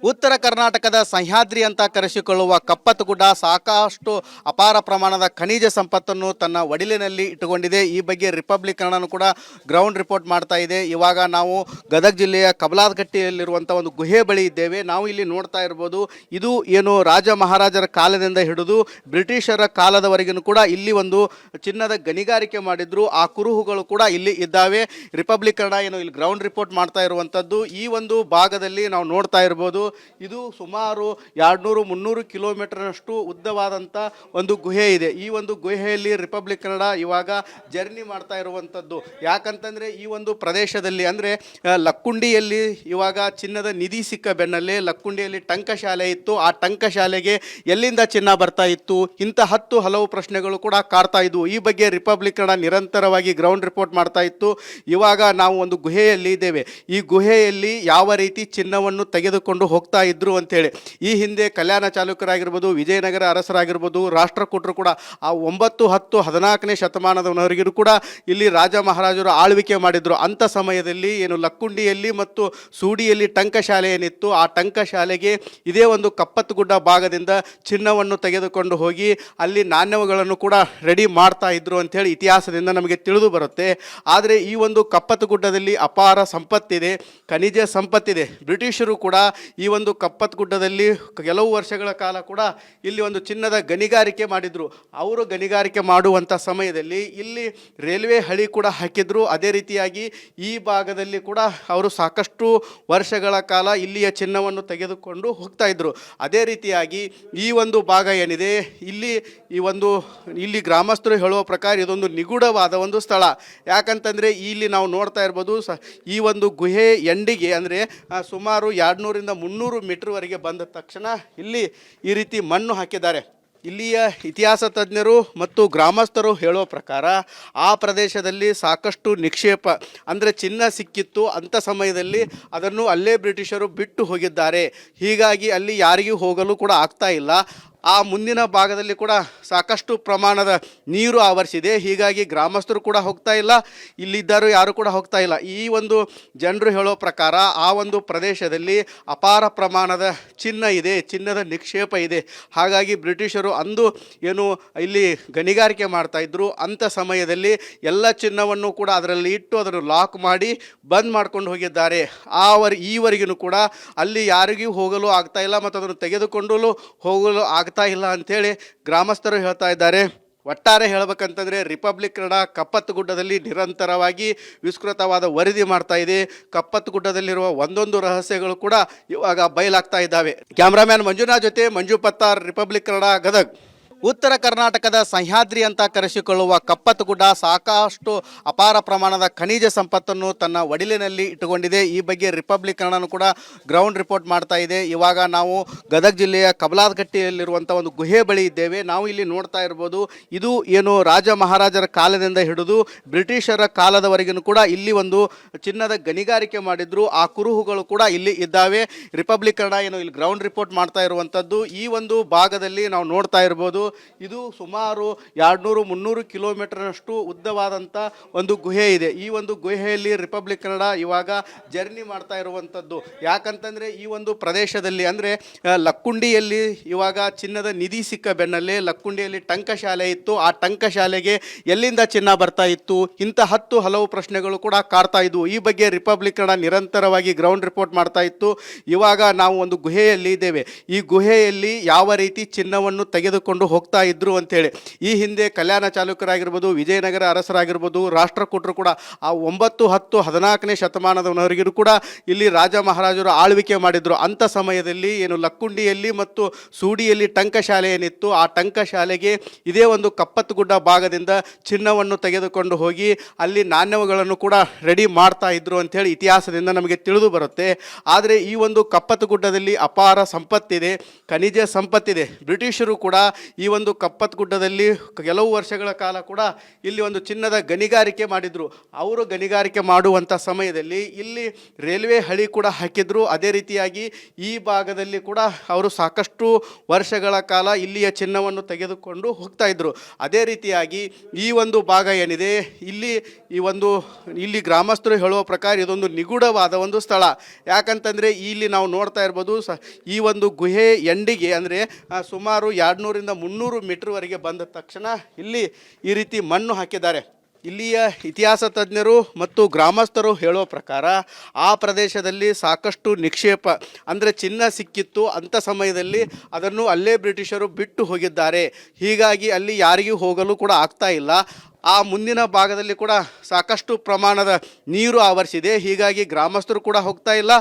ಉತ್ತರ ಕರ್ನಾಟಕದ ಸಹ್ಯಾದ್ರಿ ಅಂತ ಕರೆಸಿಕೊಳ್ಳುವ ಕಪ್ಪತ್ತಗುಡ್ಡ ಸಾಕಷ್ಟು ಅಪಾರ ಪ್ರಮಾಣದ ಖನಿಜ ಸಂಪತ್ತನ್ನು ತನ್ನ ಒಡಿಲಿನಲ್ಲಿ ಇಟ್ಟುಕೊಂಡಿದೆ. ಈ ಬಗ್ಗೆ ರಿಪಬ್ಲಿಕ್ ಕನ್ನಡನೂ ಕೂಡ ಗ್ರೌಂಡ್ ರಿಪೋರ್ಟ್ ಮಾಡ್ತಾ ಇದೆ. ಇವಾಗ ನಾವು ಗದಗ ಜಿಲ್ಲೆಯ ಕಬಲಾದಕಟ್ಟೆಯಲ್ಲಿರುವಂಥ ಒಂದು ಗುಹೆ ಬಳಿ ಇದ್ದೇವೆ. ನಾವು ಇಲ್ಲಿ ನೋಡ್ತಾ ಇರ್ಬೋದು, ಇದು ಏನು ರಾಜ ಮಹಾರಾಜರ ಕಾಲದಿಂದ ಹಿಡಿದು ಬ್ರಿಟಿಷರ ಕಾಲದವರೆಗೂ ಕೂಡ ಇಲ್ಲಿ ಒಂದು ಚಿನ್ನದ ಗಣಿಗಾರಿಕೆ ಮಾಡಿದ್ರು. ಆ ಕುರುಹುಗಳು ಕೂಡ ಇಲ್ಲಿ ಇದ್ದಾವೆ. ರಿಪಬ್ಲಿಕ್ ಕನ್ನಡ ಏನು ಇಲ್ಲಿ ಗ್ರೌಂಡ್ ರಿಪೋರ್ಟ್ ಮಾಡ್ತಾ ಇರುವಂಥದ್ದು ಈ ಒಂದು ಭಾಗದಲ್ಲಿ ನಾವು ನೋಡ್ತಾ ಇರ್ಬೋದು. ಇದು ಸುಮಾರು 200-300 ಕಿಲೋಮೀಟರ್ನಷ್ಟು ಉದ್ದವಾದಂಥ ಒಂದು ಗುಹೆ ಇದೆ. ಈ ಒಂದು ಗುಹೆಯಲ್ಲಿ ರಿಪಬ್ಲಿಕ್ ಕನ್ನಡ ಇವಾಗ ಜರ್ನಿ ಮಾಡ್ತಾ ಇರುವಂಥದ್ದು. ಯಾಕಂತಂದರೆ ಈ ಒಂದು ಪ್ರದೇಶದಲ್ಲಿ ಅಂದರೆ ಲಕ್ಕುಂಡಿಯಲ್ಲಿ ಇವಾಗ ಚಿನ್ನದ ನಿಧಿ ಸಿಕ್ಕ ಬೆನ್ನಲ್ಲೇ ಲಕ್ಕುಂಡಿಯಲ್ಲಿ ಟಂಕಶಾಲೆ ಇತ್ತು. ಆ ಟಂಕಶಾಲೆಗೆ ಎಲ್ಲಿಂದ ಚಿನ್ನ ಬರ್ತಾ ಇತ್ತು, ಇಂಥ ಹಲವು ಪ್ರಶ್ನೆಗಳು ಕೂಡ ಕಾಡ್ತಾ ಇದ್ವು. ಈ ಬಗ್ಗೆ ರಿಪಬ್ಲಿಕ್ ಕನ್ನಡ ನಿರಂತರವಾಗಿ ಗ್ರೌಂಡ್ ರಿಪೋರ್ಟ್ ಮಾಡ್ತಾ ಇತ್ತು. ಇವಾಗ ನಾವು ಒಂದು ಗುಹೆಯಲ್ಲಿ ಇದ್ದೇವೆ. ಈ ಗುಹೆಯಲ್ಲಿ ಯಾವ ರೀತಿ ಚಿನ್ನವನ್ನು ತೆಗೆದುಕೊಂಡು ಹೋಗ್ತಾ ಇದ್ರು ಅಂತೇಳಿ ಈ ಹಿಂದೆ ಕಲ್ಯಾಣ ಚಾಲುಕ್ಯರಾಗಿರ್ಬೋದು, ವಿಜಯನಗರ ಅರಸರಾಗಿರ್ಬೋದು, ರಾಷ್ಟ್ರಕೂಟರು ಕೂಡ ಆ 9, 10, 14ನೇ ಶತಮಾನದವರೆಗೂ ಕೂಡ ಇಲ್ಲಿ ರಾಜ ಮಹಾರಾಜರು ಆಳ್ವಿಕೆ ಮಾಡಿದ್ರು. ಅಂಥ ಸಮಯದಲ್ಲಿ ಏನು ಲಕ್ಕುಂಡಿಯಲ್ಲಿ ಮತ್ತು ಸೂಡಿಯಲ್ಲಿ ಟಂಕಶಾಲೆ ಏನಿತ್ತು, ಆ ಟಂಕಶಾಲೆಗೆ ಇದೇ ಒಂದು ಕಪ್ಪತ್ತಗುಡ್ಡ ಭಾಗದಿಂದ ಚಿನ್ನವನ್ನು ತೆಗೆದುಕೊಂಡು ಹೋಗಿ ಅಲ್ಲಿ ನಾಣ್ಯಗಳನ್ನು ಕೂಡ ರೆಡಿ ಮಾಡ್ತಾ ಇದ್ರು ಅಂಥೇಳಿ ಇತಿಹಾಸದಿಂದ ನಮಗೆ ತಿಳಿದು ಬರುತ್ತೆ. ಆದರೆ ಈ ಒಂದು ಕಪ್ಪತ್ತಗುಡ್ಡದಲ್ಲಿ ಅಪಾರ ಸಂಪತ್ತಿದೆ, ಖನಿಜ ಸಂಪತ್ತಿದೆ. ಬ್ರಿಟಿಷರು ಕೂಡ ಈ ಒಂದು ಕಪ್ಪತ್ತಗುಡ್ಡದಲ್ಲಿ ಕೆಲವು ವರ್ಷಗಳ ಕಾಲ ಕೂಡ ಇಲ್ಲಿ ಒಂದು ಚಿನ್ನದ ಗಣಿಗಾರಿಕೆ ಮಾಡಿದರು. ಅವರು ಗಣಿಗಾರಿಕೆ ಮಾಡುವಂಥ ಸಮಯದಲ್ಲಿ ಇಲ್ಲಿ ರೈಲ್ವೆ ಹಳಿ ಕೂಡ ಹಾಕಿದ್ರು. ಅದೇ ರೀತಿಯಾಗಿ ಈ ಭಾಗದಲ್ಲಿ ಕೂಡ ಅವರು ಸಾಕಷ್ಟು ವರ್ಷಗಳ ಕಾಲ ಇಲ್ಲಿಯ ಚಿನ್ನವನ್ನು ತೆಗೆದುಕೊಂಡು ಹೋಗ್ತಾ ಇದ್ರು. ಅದೇ ರೀತಿಯಾಗಿ ಈ ಒಂದು ಭಾಗ ಏನಿದೆ ಇಲ್ಲಿ ಗ್ರಾಮಸ್ಥರು ಹೇಳುವ ಪ್ರಕಾರ ಇದೊಂದು ನಿಗೂಢವಾದ ಒಂದು ಸ್ಥಳ. ಯಾಕಂತಂದರೆ ಇಲ್ಲಿ ನಾವು ನೋಡ್ತಾ ಇರ್ಬೋದು, ಈ ಒಂದು ಗುಹೆ ಎಂಡಿಗೆ ಅಂದರೆ ಸುಮಾರು 200-300 ಮೀಟರ್ವರೆಗೆ ಬಂದ ತಕ್ಷಣ ಇಲ್ಲಿ ಈ ರೀತಿ ಮಣ್ಣು ಹಾಕಿದ್ದಾರೆ. ಇಲ್ಲಿಯ ಇತಿಹಾಸ ತಜ್ಞರು ಮತ್ತು ಗ್ರಾಮಸ್ಥರು ಹೇಳೋ ಪ್ರಕಾರ ಆ ಪ್ರದೇಶದಲ್ಲಿ ಸಾಕಷ್ಟು ನಿಕ್ಷೇಪ ಅಂದರೆ ಚಿನ್ನ ಸಿಕ್ಕಿತ್ತು. ಅಂಥ ಸಮಯದಲ್ಲಿ ಅದನ್ನು ಅಲ್ಲೇ ಬ್ರಿಟಿಷರು ಬಿಟ್ಟು ಹೋಗಿದ್ದಾರೆ. ಹೀಗಾಗಿ ಅಲ್ಲಿ ಯಾರಿಗೂ ಹೋಗಲು ಕೂಡ ಆಗ್ತಾ ಇಲ್ಲ. ಆ ಮುಂದಿನ ಭಾಗದಲ್ಲಿ ಕೂಡ ಸಾಕಷ್ಟು ಪ್ರಮಾಣದ ನೀರು ಆವರಿಸಿದೆ. ಹೀಗಾಗಿ ಗ್ರಾಮಸ್ಥರು ಕೂಡ ಹೋಗ್ತಾ ಇಲ್ಲ, ಇಲ್ಲಿದ್ದರೂ ಯಾರು ಕೂಡ ಹೋಗ್ತಾ ಇಲ್ಲ. ಈ ಒಂದು ಜನರು ಹೇಳೋ ಪ್ರಕಾರ ಆ ಒಂದು ಪ್ರದೇಶದಲ್ಲಿ ಅಪಾರ ಪ್ರಮಾಣದ ಚಿನ್ನ ಇದೆ, ಚಿನ್ನದ ನಿಕ್ಷೇಪ ಇದೆ. ಹಾಗಾಗಿ ಬ್ರಿಟಿಷರು ಅಂದು ಏನು ಇಲ್ಲಿ ಗಣಿಗಾರಿಕೆ ಮಾಡ್ತಾಯಿದ್ರು, ಅಂಥ ಸಮಯದಲ್ಲಿ ಎಲ್ಲ ಚಿನ್ನವನ್ನು ಕೂಡ ಅದರಲ್ಲಿ ಇಟ್ಟು ಅದನ್ನು ಲಾಕ್ ಮಾಡಿ ಬಂದ್ ಮಾಡ್ಕೊಂಡು ಹೋಗಿದ್ದಾರೆ. ಈವರೆಗೂ ಕೂಡ ಅಲ್ಲಿ ಯಾರಿಗೂ ಹೋಗಲು ಆಗ್ತಾ ಇಲ್ಲ ಮತ್ತು ಅದನ್ನು ತೆಗೆದುಕೊಂಡು ಹೋಗಲು ಆಗ್ತಾ ಇಲ್ಲ ಅಂಥೇಳಿ ಗ್ರಾಮಸ್ಥರು ಹೇಳ್ತಾ ಇದ್ದಾರೆ. ಒಟ್ಟಾರೆ ಹೇಳಬೇಕಂತಂದರೆ ರಿಪಬ್ಲಿಕ್ ಕನ್ನಡ ಕಪ್ಪತ್ತಗುಡ್ಡದಲ್ಲಿ ನಿರಂತರವಾಗಿ ವಿಸ್ತೃತವಾದ ವರದಿ ಮಾಡ್ತಾ ಇದೆ. ಕಪ್ಪತ್ತಗುಡ್ಡದಲ್ಲಿರುವ ಒಂದೊಂದು ರಹಸ್ಯಗಳು ಕೂಡ ಇವಾಗ ಬಯಲಾಗ್ತಾ ಇದ್ದಾವೆ. ಕ್ಯಾಮ್ರಾಮ್ಯಾನ್ ಮಂಜುನಾಥ್ ಜೊತೆ ಮಂಜು ಪತ್ತಾರ್, ರಿಪಬ್ಲಿಕ್ ಕನ್ನಡ, ಗದಗ್. ಉತ್ತರ ಕರ್ನಾಟಕದ ಸಹ್ಯಾದ್ರಿ ಅಂತ ಕರೆಸಿಕೊಳ್ಳುವ ಕಪ್ಪತ್ತಗುಡ್ಡ ಸಾಕಷ್ಟು ಅಪಾರ ಪ್ರಮಾಣದ ಖನಿಜ ಸಂಪತ್ತನ್ನು ತನ್ನ ಒಡಿಲಿನಲ್ಲಿ ಇಟ್ಟುಕೊಂಡಿದೆ. ಈ ಬಗ್ಗೆ ರಿಪಬ್ಲಿಕ್ ಕನ್ನಡನೂ ಕೂಡ ಗ್ರೌಂಡ್ ರಿಪೋರ್ಟ್ ಮಾಡ್ತಾ ಇದೆ. ಇವಾಗ ನಾವು ಗದಗ ಜಿಲ್ಲೆಯ ಕಬಲಾದಕಟ್ಟೆಯಲ್ಲಿರುವಂಥ ಒಂದು ಗುಹೆ ಬಳಿ ಇದ್ದೇವೆ. ನಾವು ಇಲ್ಲಿ ನೋಡ್ತಾ ಇರ್ಬೋದು, ಇದು ಏನು ರಾಜ ಮಹಾರಾಜರ ಕಾಲದಿಂದ ಹಿಡಿದು ಬ್ರಿಟಿಷರ ಕಾಲದವರೆಗೂ ಕೂಡ ಇಲ್ಲಿ ಒಂದು ಚಿನ್ನದ ಗಣಿಗಾರಿಕೆ ಮಾಡಿದ್ರು. ಆ ಕುರುಹುಗಳು ಕೂಡ ಇಲ್ಲಿ ಇದ್ದಾವೆ. ರಿಪಬ್ಲಿಕ್ ಕನ್ನಡ ಏನು ಇಲ್ಲಿ ಗ್ರೌಂಡ್ ರಿಪೋರ್ಟ್ ಮಾಡ್ತಾ ಇರುವಂಥದ್ದು ಈ ಒಂದು ಭಾಗದಲ್ಲಿ ನಾವು ನೋಡ್ತಾ ಇರ್ಬೋದು, ಇದು ಸುಮಾರು 200-300 ಕಿಲೋಮೀಟರ್ನಷ್ಟು ಉದ್ದವಾದಂಥ ಒಂದು ಗುಹೆ ಇದೆ. ಈ ಒಂದು ಗುಹೆಯಲ್ಲಿ ರಿಪಬ್ಲಿಕ್ ಕನ್ನಡ ಇವಾಗ ಜರ್ನಿ ಮಾಡ್ತಾ ಇರುವಂಥದ್ದು. ಯಾಕಂತಂದರೆ ಈ ಒಂದು ಪ್ರದೇಶದಲ್ಲಿ ಅಂದರೆ ಲಕ್ಕುಂಡಿಯಲ್ಲಿ ಇವಾಗ ಚಿನ್ನದ ನಿಧಿ ಸಿಕ್ಕ ಬೆನ್ನಲ್ಲೇ ಲಕ್ಕುಂಡಿಯಲ್ಲಿ ಟಂಕಶಾಲೆ ಇತ್ತು. ಆ ಟಂಕಶಾಲೆಗೆ ಎಲ್ಲಿಂದ ಚಿನ್ನ ಬರ್ತಾ ಇತ್ತು, ಇಂಥ ಹಲವು ಪ್ರಶ್ನೆಗಳು ಕೂಡ ಕಾಡ್ತಾ ಇದ್ವು. ಈ ಬಗ್ಗೆ ರಿಪಬ್ಲಿಕ್ ಕನ್ನಡ ನಿರಂತರವಾಗಿ ಗ್ರೌಂಡ್ ರಿಪೋರ್ಟ್ ಮಾಡ್ತಾ ಇತ್ತು. ಇವಾಗ ನಾವು ಒಂದು ಗುಹೆಯಲ್ಲಿ ಇದ್ದೇವೆ. ಈ ಗುಹೆಯಲ್ಲಿ ಯಾವ ರೀತಿ ಚಿನ್ನವನ್ನು ತೆಗೆದುಕೊಂಡು ಹೋಗ್ತಾ ಇದ್ರು ಅಂಥೇಳಿ ಈ ಹಿಂದೆ ಕಲ್ಯಾಣ ಚಾಲುಕ್ಯರಾಗಿರ್ಬೋದು, ವಿಜಯನಗರ ಅರಸರಾಗಿರ್ಬೋದು, ರಾಷ್ಟ್ರಕೂಟರು ಕೂಡ ಆ 9, 10, 14ನೇ ಶತಮಾನದವರೆಗೂ ಕೂಡ ಇಲ್ಲಿ ರಾಜ ಮಹಾರಾಜರು ಆಳ್ವಿಕೆ ಮಾಡಿದ್ರು. ಅಂಥ ಸಮಯದಲ್ಲಿ ಏನು ಲಕ್ಕುಂಡಿಯಲ್ಲಿ ಮತ್ತು ಸೂಡಿಯಲ್ಲಿ ಟಂಕಶಾಲೆ ಏನಿತ್ತು, ಆ ಟಂಕಶಾಲೆಗೆ ಇದೇ ಒಂದು ಕಪ್ಪತ್ತಗುಡ್ಡ ಭಾಗದಿಂದ ಚಿನ್ನವನ್ನು ತೆಗೆದುಕೊಂಡು ಹೋಗಿ ಅಲ್ಲಿ ನಾಣ್ಯಗಳನ್ನು ಕೂಡ ರೆಡಿ ಮಾಡ್ತಾ ಇದ್ರು ಅಂಥೇಳಿ ಇತಿಹಾಸದಿಂದ ನಮಗೆ ತಿಳಿದು ಬರುತ್ತೆ. ಆದರೆ ಈ ಒಂದು ಕಪ್ಪತ್ತಗುಡ್ಡದಲ್ಲಿ ಅಪಾರ ಸಂಪತ್ತಿದೆ, ಖನಿಜ ಸಂಪತ್ತಿದೆ. ಬ್ರಿಟಿಷರು ಕೂಡ ಈ ಒಂದು ಕಪ್ಪತ್ತಗುಡ್ಡದಲ್ಲಿ ಕೆಲವು ವರ್ಷಗಳ ಕಾಲ ಕೂಡ ಇಲ್ಲಿ ಒಂದು ಚಿನ್ನದ ಗಣಿಗಾರಿಕೆ ಮಾಡಿದರು. ಅವರು ಗಣಿಗಾರಿಕೆ ಮಾಡುವಂಥ ಸಮಯದಲ್ಲಿ ಇಲ್ಲಿ ರೈಲ್ವೆ ಹಳಿ ಕೂಡ ಹಾಕಿದ್ರು. ಅದೇ ರೀತಿಯಾಗಿ ಈ ಭಾಗದಲ್ಲಿ ಕೂಡ ಅವರು ಸಾಕಷ್ಟು ವರ್ಷಗಳ ಕಾಲ ಇಲ್ಲಿಯ ಚಿನ್ನವನ್ನು ತೆಗೆದುಕೊಂಡು ಹೋಗ್ತಾ ಇದ್ರು. ಅದೇ ರೀತಿಯಾಗಿ ಈ ಒಂದು ಭಾಗ ಏನಿದೆ ಇಲ್ಲಿ ಗ್ರಾಮಸ್ಥರು ಹೇಳುವ ಪ್ರಕಾರ ಇದೊಂದು ನಿಗೂಢವಾದ ಒಂದು ಸ್ಥಳ. ಯಾಕಂತಂದರೆ ಇಲ್ಲಿ ನಾವು ನೋಡ್ತಾ ಇರ್ಬೋದು ಈ ಒಂದು ಗುಹೆ ಎಂಡಿಗೆ ಅಂದರೆ ಸುಮಾರು 200ರಿಂದ 300 ಮೀಟರ್ವರೆಗೆ ಬಂದ ತಕ್ಷಣ ಇಲ್ಲಿ ಈ ರೀತಿ ಮಣ್ಣು ಹಾಕಿದ್ದಾರೆ. ಇಲ್ಲಿಯ ಇತಿಹಾಸ ತಜ್ಞರು ಮತ್ತು ಗ್ರಾಮಸ್ಥರು ಹೇಳೋ ಪ್ರಕಾರ ಆ ಪ್ರದೇಶದಲ್ಲಿ ಸಾಕಷ್ಟು ನಿಕ್ಷೇಪ ಅಂದರೆ ಚಿನ್ನ ಸಿಕ್ಕಿತ್ತು. ಅಂಥ ಸಮಯದಲ್ಲಿ ಅದನ್ನು ಅಲ್ಲೇ ಬ್ರಿಟಿಷರು ಬಿಟ್ಟು ಹೋಗಿದ್ದಾರೆ. ಹೀಗಾಗಿ ಅಲ್ಲಿ ಯಾರಿಗೂ ಹೋಗಲು ಕೂಡ ಆಗ್ತಾ ಇಲ್ಲ. ಆ ಮುಂದಿನ ಭಾಗದಲ್ಲಿ ಕೂಡ ಸಾಕಷ್ಟು ಪ್ರಮಾಣದ ನೀರು ಆವರಿಸಿದೆ. ಹೀಗಾಗಿ ಗ್ರಾಮಸ್ಥರು ಕೂಡ ಹೋಗ್ತಾ ಇಲ್ಲ,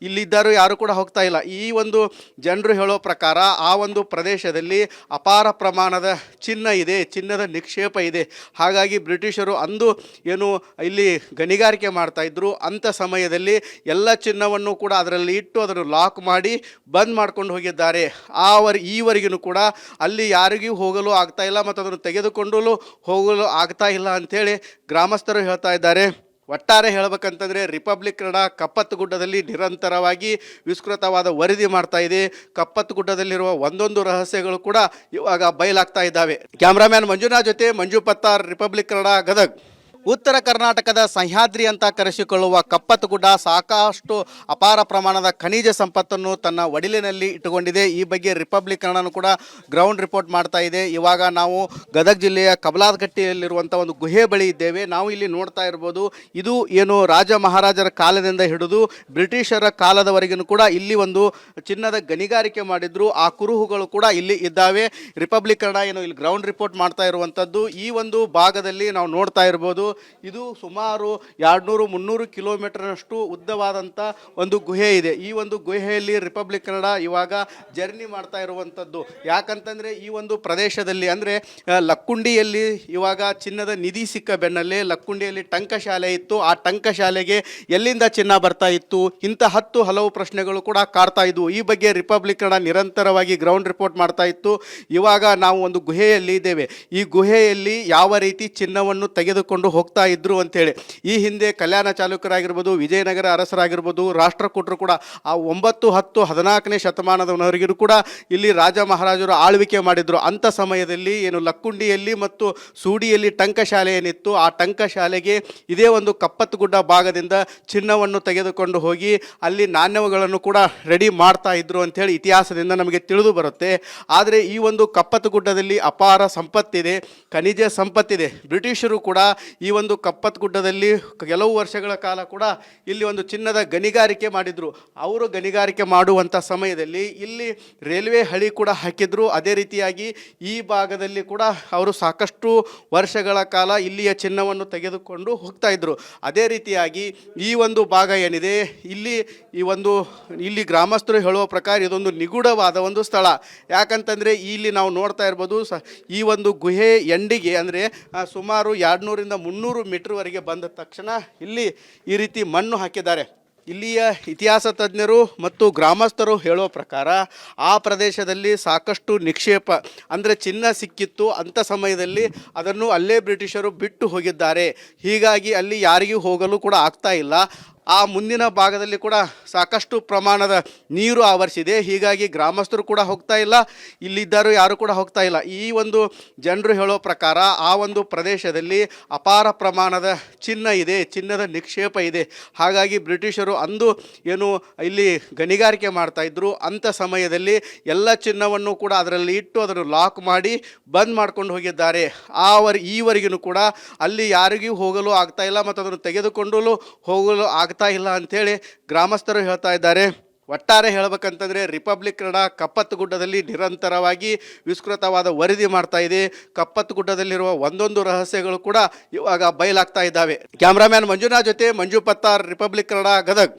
ಇಲ್ಲಿದ್ದರೂ ಯಾರು ಕೂಡ ಹೋಗ್ತಾ ಇಲ್ಲ. ಈ ಒಂದು ಜನರು ಹೇಳೋ ಪ್ರಕಾರ ಆ ಒಂದು ಪ್ರದೇಶದಲ್ಲಿ ಅಪಾರ ಪ್ರಮಾಣದ ಚಿನ್ನ ಇದೆ, ಚಿನ್ನದ ನಿಕ್ಷೇಪ ಇದೆ. ಹಾಗಾಗಿ ಬ್ರಿಟಿಷರು ಅಂದು ಏನು ಇಲ್ಲಿ ಗಣಿಗಾರಿಕೆ ಮಾಡ್ತಾಯಿದ್ರು, ಅಂಥ ಸಮಯದಲ್ಲಿ ಎಲ್ಲ ಚಿನ್ನವನ್ನು ಕೂಡ ಅದರಲ್ಲಿ ಇಟ್ಟು ಅದನ್ನು ಲಾಕ್ ಮಾಡಿ ಬಂದ್ ಮಾಡ್ಕೊಂಡು ಹೋಗಿದ್ದಾರೆ. ಈವರೆಗೂ ಕೂಡ ಅಲ್ಲಿ ಯಾರಿಗೂ ಹೋಗಲು ಆಗ್ತಾ ಇಲ್ಲ ಮತ್ತು ಅದನ್ನು ತೆಗೆದುಕೊಂಡು ಹೋಗಲು ಆಗ್ತಾ ಇಲ್ಲ ಅಂಥೇಳಿ ಗ್ರಾಮಸ್ಥರು ಹೇಳ್ತಾ ಇದ್ದಾರೆ. ಒಟ್ಟಾರೆ ಹೇಳಬೇಕಂತಂದರೆ ರಿಪಬ್ಲಿಕ್ ಕನ್ನಡ ಕಪ್ಪತ್ತಗುಡ್ಡದಲ್ಲಿ ನಿರಂತರವಾಗಿ ವಿಸ್ತೃತವಾದ ವರದಿ ಮಾಡ್ತಾ ಇದೆ. ಕಪ್ಪತ್ತಗುಡ್ಡದಲ್ಲಿರುವ ಒಂದೊಂದು ರಹಸ್ಯಗಳು ಕೂಡ ಇವಾಗ ಬಯಲಾಗ್ತಾ ಇದ್ದಾವೆ. ಕ್ಯಾಮ್ರಾಮ್ಯಾನ್ ಮಂಜುನಾಥ್ ಜೊತೆ ಮಂಜು ಪತ್ತಾರ್, ರಿಪಬ್ಲಿಕ್ ಕನ್ನಡ, ಗದಗ್. ಉತ್ತರ ಕರ್ನಾಟಕದ ಸಹ್ಯಾದ್ರಿ ಅಂತ ಕರೆಸಿಕೊಳ್ಳುವ ಕಪ್ಪತ್ತಗುಡ್ಡ ಸಾಕಷ್ಟು ಅಪಾರ ಪ್ರಮಾಣದ ಖನಿಜ ಸಂಪತ್ತನ್ನು ತನ್ನ ಒಡಿಲಿನಲ್ಲಿ ಇಟ್ಟುಕೊಂಡಿದೆ. ಈ ಬಗ್ಗೆ ರಿಪಬ್ಲಿಕ್ ಕನ್ನಡನೂ ಕೂಡ ಗ್ರೌಂಡ್ ರಿಪೋರ್ಟ್ ಮಾಡ್ತಾ ಇದೆ. ಇವಾಗ ನಾವು ಗದಗ ಜಿಲ್ಲೆಯ ಕಬಲಾದಕಟ್ಟೆಯಲ್ಲಿರುವಂಥ ಒಂದು ಗುಹೆ ಬಳಿ ಇದ್ದೇವೆ. ನಾವು ಇಲ್ಲಿ ನೋಡ್ತಾ ಇರ್ಬೋದು, ಇದು ಏನು ರಾಜ ಮಹಾರಾಜರ ಕಾಲದಿಂದ ಹಿಡಿದು ಬ್ರಿಟಿಷರ ಕಾಲದವರೆಗೂ ಕೂಡ ಇಲ್ಲಿ ಒಂದು ಚಿನ್ನದ ಗಣಿಗಾರಿಕೆ ಮಾಡಿದ್ರು. ಆ ಕುರುಹುಗಳು ಕೂಡ ಇಲ್ಲಿ ಇದ್ದಾವೆ. ರಿಪಬ್ಲಿಕ್ ಕನ್ನಡ ಏನು ಇಲ್ಲಿ ಗ್ರೌಂಡ್ ರಿಪೋರ್ಟ್ ಮಾಡ್ತಾ ಇರುವಂಥದ್ದು ಈ ಒಂದು ಭಾಗದಲ್ಲಿ ನಾವು ನೋಡ್ತಾ ಇರ್ಬೋದು. ಇದು ಸುಮಾರು 200-300 ಕಿಲೋಮೀಟರ್ನಷ್ಟು ಉದ್ದವಾದಂಥ ಒಂದು ಗುಹೆ ಇದೆ. ಈ ಒಂದು ಗುಹೆಯಲ್ಲಿ ರಿಪಬ್ಲಿಕ್ ಕನ್ನಡ ಇವಾಗ ಜರ್ನಿ ಮಾಡ್ತಾ ಇರುವಂಥದ್ದು. ಯಾಕಂತಂದರೆ ಈ ಒಂದು ಪ್ರದೇಶದಲ್ಲಿ ಅಂದರೆ ಲಕ್ಕುಂಡಿಯಲ್ಲಿ ಇವಾಗ ಚಿನ್ನದ ನಿಧಿ ಸಿಕ್ಕ ಬೆನ್ನಲ್ಲೇ ಲಕ್ಕುಂಡಿಯಲ್ಲಿ ಟಂಕಶಾಲೆ ಇತ್ತು. ಆ ಟಂಕಶಾಲೆಗೆ ಎಲ್ಲಿಂದ ಚಿನ್ನ ಬರ್ತಾ ಇತ್ತು, ಇಂಥ ಹಲವು ಪ್ರಶ್ನೆಗಳು ಕೂಡ ಕಾಡ್ತಾ ಇದ್ವು. ಈ ಬಗ್ಗೆ ರಿಪಬ್ಲಿಕ್ ಕನ್ನಡ ನಿರಂತರವಾಗಿ ಗ್ರೌಂಡ್ ರಿಪೋರ್ಟ್ ಮಾಡ್ತಾ ಇತ್ತು. ಇವಾಗ ನಾವು ಒಂದು ಗುಹೆಯಲ್ಲಿ ಇದ್ದೇವೆ. ಈ ಗುಹೆಯಲ್ಲಿ ಯಾವ ರೀತಿ ಚಿನ್ನವನ್ನು ತೆಗೆದುಕೊಂಡು ಹೋಗ್ತಾ ಇದ್ರು ಅಂತೇಳಿ ಈ ಹಿಂದೆ ಕಲ್ಯಾಣ ಚಾಲುಕ್ಯರಾಗಿರ್ಬೋದು, ವಿಜಯನಗರ ಅರಸರಾಗಿರ್ಬೋದು, ರಾಷ್ಟ್ರಕೂಟರು ಕೂಡ ಆ 9, 10, 14ನೇ ಶತಮಾನದವರೆಗೂ ಕೂಡ ಇಲ್ಲಿ ರಾಜ ಮಹಾರಾಜರು ಆಳ್ವಿಕೆ ಮಾಡಿದ್ರು. ಅಂಥ ಸಮಯದಲ್ಲಿ ಏನು ಲಕ್ಕುಂಡಿಯಲ್ಲಿ ಮತ್ತು ಸೂಡಿಯಲ್ಲಿ ಟಂಕಶಾಲೆ ಏನಿತ್ತು, ಆ ಟಂಕಶಾಲೆಗೆ ಇದೇ ಒಂದು ಕಪ್ಪತ್ತಗುಡ್ಡ ಭಾಗದಿಂದ ಚಿನ್ನವನ್ನು ತೆಗೆದುಕೊಂಡು ಹೋಗಿ ಅಲ್ಲಿ ನಾಣ್ಯಗಳನ್ನು ಕೂಡ ರೆಡಿ ಮಾಡ್ತಾ ಇದ್ರು ಅಂಥೇಳಿ ಇತಿಹಾಸದಿಂದ ನಮಗೆ ತಿಳಿದು ಬರುತ್ತೆ. ಆದರೆ ಈ ಒಂದು ಕಪ್ಪತ್ತಗುಡ್ಡದಲ್ಲಿ ಅಪಾರ ಸಂಪತ್ತಿದೆ, ಖನಿಜ ಸಂಪತ್ತಿದೆ. ಬ್ರಿಟಿಷರು ಕೂಡ ಈ ಒಂದು ಕಪ್ಪತ್ತಗುಡ್ಡದಲ್ಲಿ ಕೆಲವು ವರ್ಷಗಳ ಕಾಲ ಕೂಡ ಇಲ್ಲಿ ಒಂದು ಚಿನ್ನದ ಗಣಿಗಾರಿಕೆ ಮಾಡಿದ್ರು. ಅವರು ಗಣಿಗಾರಿಕೆ ಮಾಡುವಂಥ ಸಮಯದಲ್ಲಿ ಇಲ್ಲಿ ರೈಲ್ವೆ ಹಳಿ ಕೂಡ ಹಾಕಿದ್ರು. ಅದೇ ರೀತಿಯಾಗಿ ಈ ಭಾಗದಲ್ಲಿ ಕೂಡ ಅವರು ಸಾಕಷ್ಟು ವರ್ಷಗಳ ಕಾಲ ಇಲ್ಲಿಯ ಚಿನ್ನವನ್ನು ತೆಗೆದುಕೊಂಡು ಹೋಗ್ತಾ ಇದ್ರು. ಅದೇ ರೀತಿಯಾಗಿ ಈ ಒಂದು ಭಾಗ ಏನಿದೆ ಇಲ್ಲಿ ಗ್ರಾಮಸ್ಥರು ಹೇಳುವ ಪ್ರಕಾರ ಇದೊಂದು ನಿಗೂಢವಾದ ಒಂದು ಸ್ಥಳ. ಯಾಕಂತಂದರೆ ಇಲ್ಲಿ ನಾವು ನೋಡ್ತಾ ಇರ್ಬೋದು, ಈ ಒಂದು ಗುಹೆ ಎಂಡಿಗೆ ಅಂದರೆ ಸುಮಾರು 200ರಿಂದ 300 ಮೀಟರ್ವರೆಗೆ ಬಂದ ತಕ್ಷಣ ಇಲ್ಲಿ ಈ ರೀತಿ ಮಣ್ಣು ಹಾಕಿದ್ದಾರೆ. ಇಲ್ಲಿಯ ಇತಿಹಾಸ ತಜ್ಞರು ಮತ್ತು ಗ್ರಾಮಸ್ಥರು ಹೇಳೋ ಪ್ರಕಾರ ಆ ಪ್ರದೇಶದಲ್ಲಿ ಸಾಕಷ್ಟು ನಿಕ್ಷೇಪ ಅಂದರೆ ಚಿನ್ನ ಸಿಕ್ಕಿತ್ತು. ಅಂಥ ಸಮಯದಲ್ಲಿ ಅದನ್ನು ಅಲ್ಲೇ ಬ್ರಿಟಿಷರು ಬಿಟ್ಟು ಹೋಗಿದ್ದಾರೆ. ಹೀಗಾಗಿ ಅಲ್ಲಿ ಯಾರಿಗೂ ಹೋಗಲು ಕೂಡ ಆಗ್ತಾ ಇಲ್ಲ. ಆ ಮುಂದಿನ ಭಾಗದಲ್ಲಿ ಕೂಡ ಸಾಕಷ್ಟು ಪ್ರಮಾಣದ ನೀರು ಆವರಿಸಿದೆ. ಹೀಗಾಗಿ ಗ್ರಾಮಸ್ಥರು ಕೂಡ ಹೋಗ್ತಾ ಇಲ್ಲ, ಇಲ್ಲಿದ್ದರೂ ಯಾರು ಕೂಡ ಹೋಗ್ತಾ ಇಲ್ಲ. ಈ ಒಂದು ಜನರು ಹೇಳೋ ಪ್ರಕಾರ ಆ ಒಂದು ಪ್ರದೇಶದಲ್ಲಿ ಅಪಾರ ಪ್ರಮಾಣದ ಚಿನ್ನ ಇದೆ, ಚಿನ್ನದ ನಿಕ್ಷೇಪ ಇದೆ. ಹಾಗಾಗಿ ಬ್ರಿಟಿಷರು ಅಂದು ಏನು ಇಲ್ಲಿ ಗಣಿಗಾರಿಕೆ ಮಾಡ್ತಾಯಿದ್ರು. ಅಂಥ ಸಮಯದಲ್ಲಿ ಎಲ್ಲ ಚಿನ್ನವನ್ನು ಕೂಡ ಅದರಲ್ಲಿ ಇಟ್ಟು ಅದನ್ನು ಲಾಕ್ ಮಾಡಿ ಬಂದ್ ಮಾಡ್ಕೊಂಡು ಹೋಗಿದ್ದಾರೆ. ಈವರೆಗೂ ಕೂಡ ಅಲ್ಲಿ ಯಾರಿಗೂ ಹೋಗಲು ಆಗ್ತಾ ಇಲ್ಲ ಮತ್ತು ಅದನ್ನು ತೆಗೆದುಕೊಂಡು ಹೋಗಲು ಆಗ್ತಾ ಇಲ್ಲ ಅಂಥೇಳಿ ಗ್ರಾಮಸ್ಥರು ಹೇಳ್ತಾ ಇದ್ದಾರೆ. ಒಟ್ಟಾರೆ ಹೇಳಬೇಕಂತಂದರೆ ರಿಪಬ್ಲಿಕ್ ಕನ್ನಡ ಕಪ್ಪತ್ತಗುಡ್ಡದಲ್ಲಿ ನಿರಂತರವಾಗಿ ವಿಸ್ತೃತವಾದ ವರದಿ ಮಾಡ್ತಾ ಇದೆ. ಕಪ್ಪತ್ತಗುಡ್ಡದಲ್ಲಿರುವ ಒಂದೊಂದು ರಹಸ್ಯಗಳು ಕೂಡ ಇವಾಗ ಬಯಲಾಗ್ತಾ ಇದ್ದಾವೆ. ಕ್ಯಾಮ್ರಾಮ್ಯಾನ್ ಮಂಜುನಾಥ್ ಜೊತೆ ಮಂಜು ಪತ್ತಾರ್, ರಿಪಬ್ಲಿಕ್ ಕನ್ನಡ, ಗದಗ್.